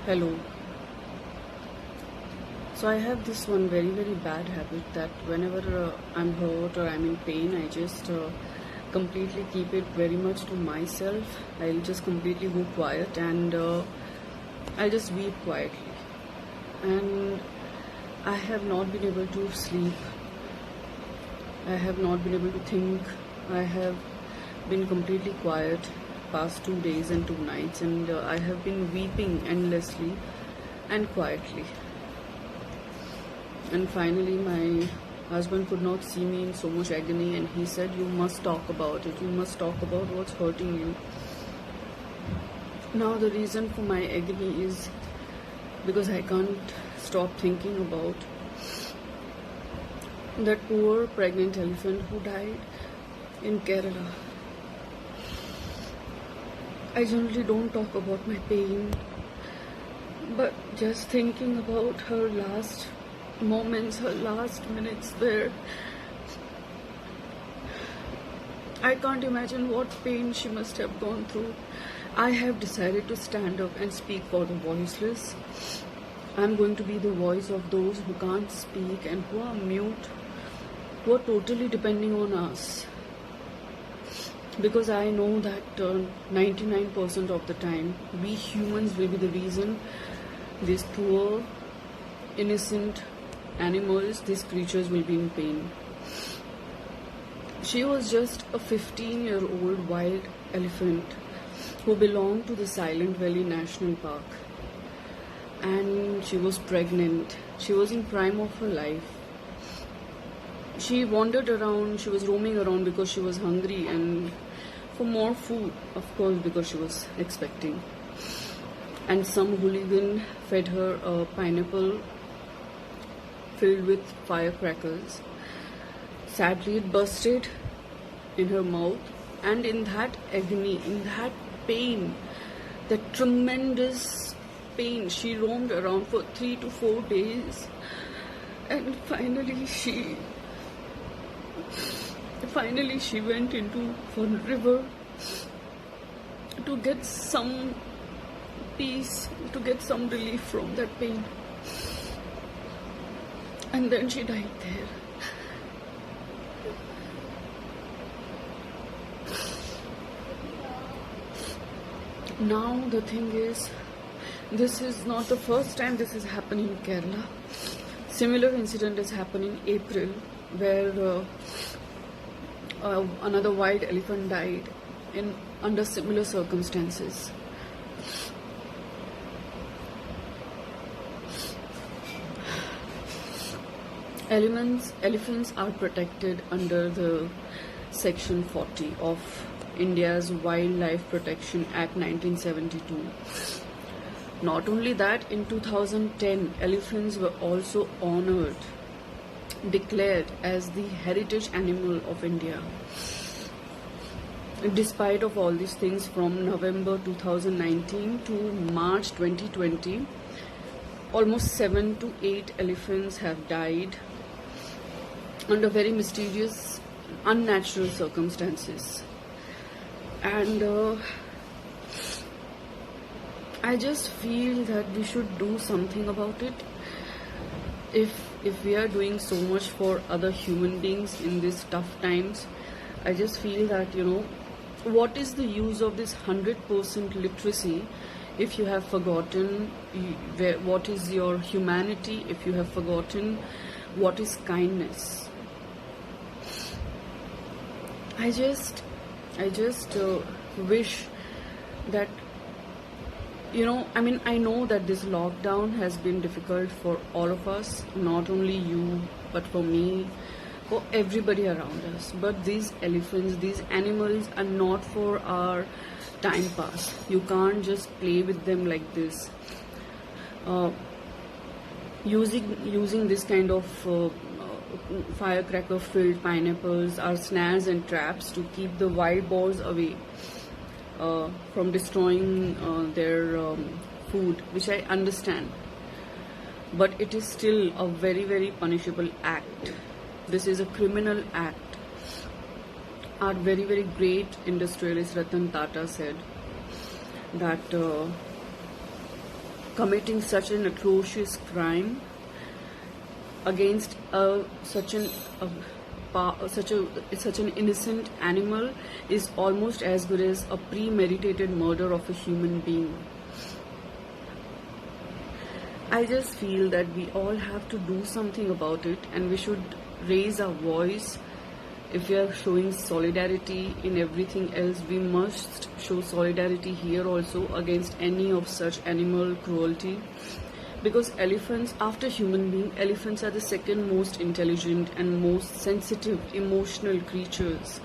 Hello. So I have this one very bad habit that whenever I'm hurt or I'm in pain, I just completely keep it very much to myself. I'll just completely go quiet and I'll just weep quietly. And I have not been able to sleep. I have not been able to think. I have been completely quiet past 2 days and 2 nights, and I have been weeping endlessly and quietly. And finally, my husband could not see me in so much agony, and he said, "You must talk about it. You must talk about what's hurting you." Now, the reason for my agony is because I can't stop thinking about that poor pregnant elephant who died in Kerala. I generally don't talk about my pain, but just thinking about her last moments, her last minutes, where I can't imagine what pain she must have gone through. I have decided to stand up and speak for the voiceless. I'm going to be the voice of those who can't speak and who are mute, who are totally depending on us. Because I know that 99% of the time, we humans will be the reason these poor, innocent animals, these creatures will be in pain. She was just a 15-year-old wild elephant who belonged to the Silent Valley National Park. And she was pregnant. She was in prime of her life. She wandered around, she was roaming around because she was hungry and for more food, of course, because she was expecting. And some hooligan fed her a pineapple filled with firecrackers. Sadly, it busted in her mouth, and in that agony, in that pain, that tremendous pain, she roamed around for 3 to 4 days, and finally she went into one river to get some peace, to get some relief from that pain. And then she died there. Now the thing is, this is not the first time this is happening in Kerala. Similar incident has happened in April, where another wild elephant died under similar circumstances. Elephants are protected under the Section 40 of India's Wildlife Protection Act 1972. Not only that, in 2010, elephants were also honored, declared as the heritage animal of India. Despite of all these things, from November 2019 to March 2020, almost 7 to 8 elephants have died under very mysterious, unnatural circumstances. And I just feel that we should do something about it. If we are doing so much for other human beings in these tough times, I just feel that, what is the use of this 100% literacy if you have forgotten what is your humanity, if you have forgotten what is kindness. I just wish that, I know that this lockdown has been difficult for all of us, not only you, but for me, for everybody around us. But these elephants, these animals are not for our time pass. You can't just play with them like this. Using this kind of firecracker filled pineapples are snares and traps to keep the wild boars away from destroying their food, which I understand, but it is still a very punishable act. This is a criminal act. Our very great industrialist Ratan Tata said that committing such an atrocious crime against such an innocent animal is almost as good as a premeditated murder of a human being. I just feel that we all have to do something about it, and we should raise our voice. If we are showing solidarity in everything else, we must show solidarity here also against any of such animal cruelty. Because elephants, after human being, elephants are the second most intelligent and most sensitive, emotional creatures.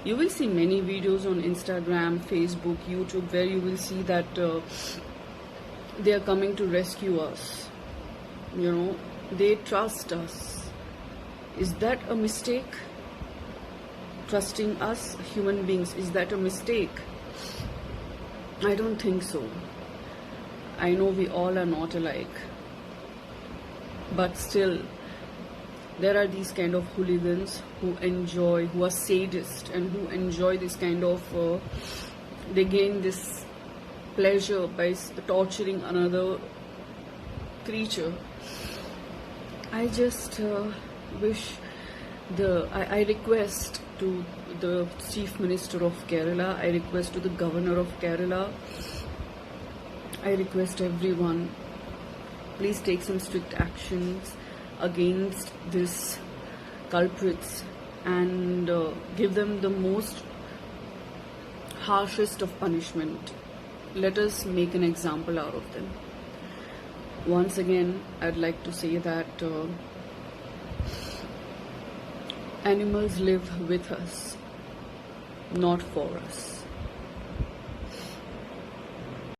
You will see many videos on Instagram, Facebook, YouTube, where you will see that they are coming to rescue us. You know, they trust us. Is that a mistake? Trusting us, human beings, is that a mistake? I don't think so. I know we all are not alike, but still there are these kind of hooligans who are sadists, and who enjoy this kind of they gain this pleasure by torturing another creature. I just wish I request to the Chief Minister of Kerala, I request to the Governor of Kerala, I request everyone, please take some strict actions against these culprits and give them the most harshest of punishment. Let us make an example out of them. Once again, I'd like to say that animals live with us, not for us.